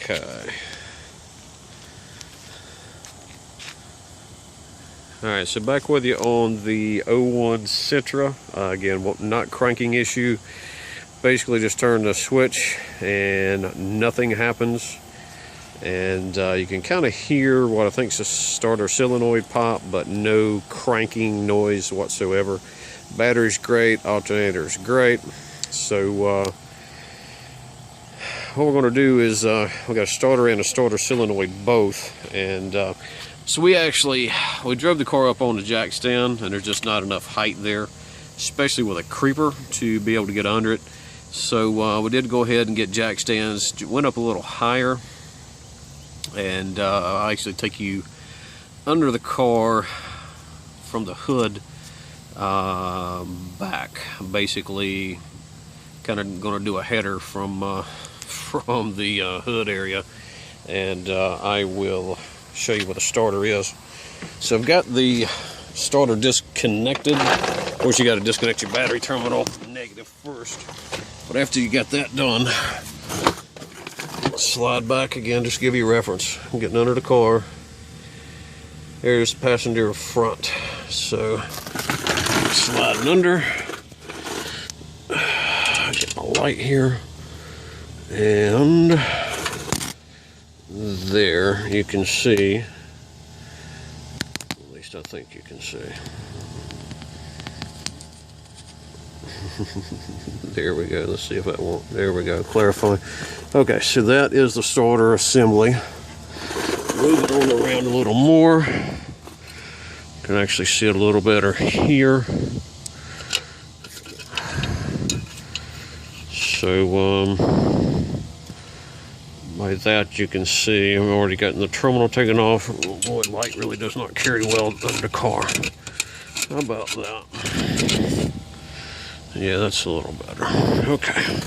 Okay. Alright, so back with you on the 01 Sentra. Again, not cranking issue. Basically just turn the switch and nothing happens. And you can kind of hear what I think is a starter solenoid pop, but no cranking noise whatsoever. Battery's great, alternator's great. So what we're going to do is we got a starter and a starter solenoid both, and so we drove the car up on the jack stand, and there's just not enough height there, especially with a creeper, to be able to get under it. So we did go ahead and get jack stands, went up a little higher, and I'll actually take you under the car from the hood back. Basically kind of going to do a header from the hood area, and I will show you what a starter is. So I've got the starter disconnected. Of course, you got to disconnect your battery terminal negative first, but after you got that done, slide back again, just to give you a reference. I'm getting under the car. There's the passenger front, so sliding under. Get my light here, and there you can see, at least I think you can see. There we go. Let's see if that won't. There we go. Clarify. Okay, so that is the starter assembly. Move it on around a little more. Can actually see it a little better here. So by that you can see I've already gotten the terminal taken off. Boy, light really does not carry well under the car. How about that? Yeah, that's a little better. Okay.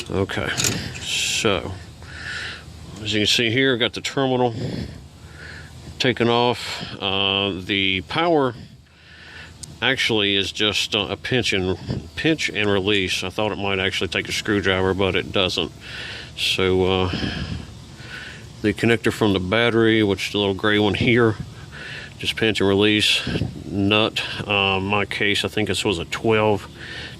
Okay, so as you can see here, I got the terminal taken off. The power actually is just a pinch and release. I thought it might actually take a screwdriver, but it doesn't. So the connector from the battery, which is the little gray one here, just pinch and release. Nut, in my case, I think this was a 12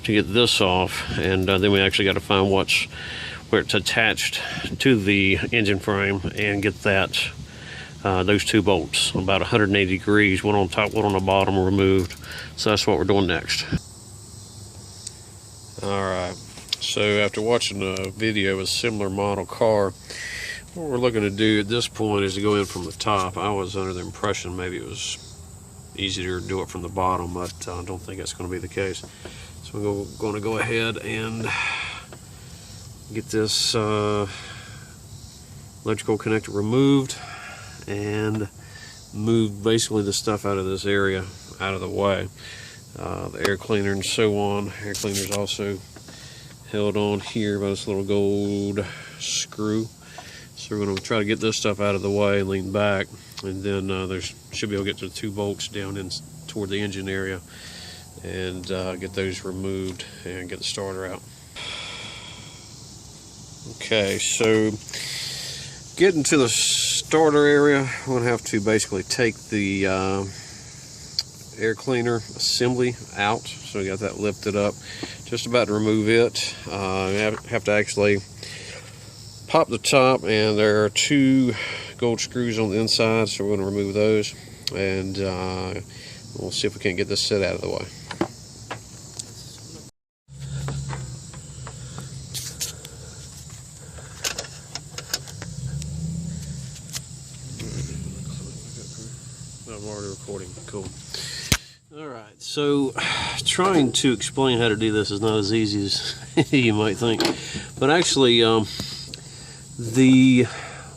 to get this off, and then we actually got to find where it's attached to the engine frame and get that those two bolts about 180 degrees, one on top, one on the bottom, removed. So that's what we're doing next. Alright, so after watching a video of a similar model car, what we're looking to do at this point is to go in from the top. I was under the impression maybe it was easier to do it from the bottom, but I don't think that's going to be the case. So we're going to go ahead and get this electrical connector removed and move basically the stuff out of this area out of the way. The air cleaner and so on. Air cleaner is also held on here by this little gold screw. So we're going to try to get this stuff out of the way, lean back, and then should be able to get to the two bolts down in toward the engine area and get those removed and get the starter out. Okay, so getting to the starter area, I'm going to have to basically take the air cleaner assembly out. So we got that lifted up, just about to remove it. Have to actually pop the top, and there are two gold screws on the inside, so we're going to remove those, and we'll see if we can't get this set out of the way. I'm already recording. Cool. Alright, so trying to explain how to do this is not as easy as you might think, but actually the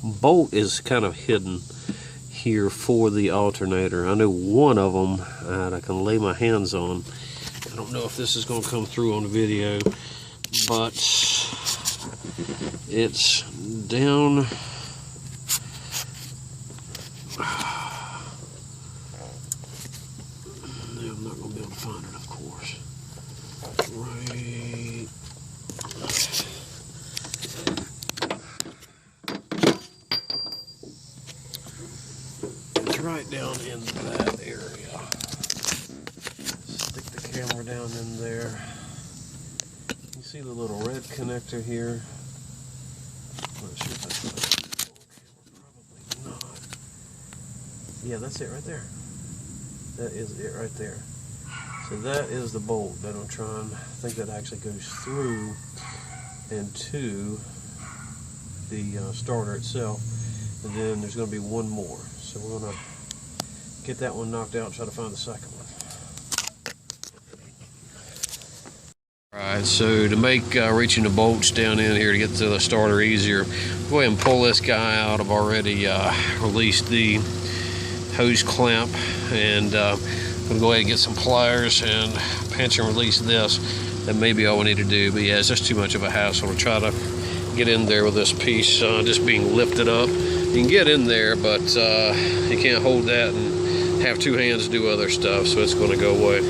bolt is kind of hidden here for the alternator. I know one of them that I can lay my hands on. I don't know if this is going to come through on the video, but it's down I'm not going to be able to find it, of course. Right right down in that area. Stick the camera down in there. You see the little red connector here? I'm not sure if that's right. Probably not. Yeah, that's it right there. That is it right there. So that is the bolt that I'm trying. I think that actually goes through and to the starter itself. And then there's going to be one more. So we're going to get that one knocked out and try to find the second one. Alright, so to make reaching the bolts down in here to get to the starter easier, go ahead and pull this guy out. I've already released the hose clamp, and I'm going to go ahead and get some pliers and pinch and release this. That may be all we need to do, but yeah, it's just too much of a hassle to try to get in there with this piece just being lifted up. You can get in there, but you can't hold that and have two hands do other stuff, so it's going to go away.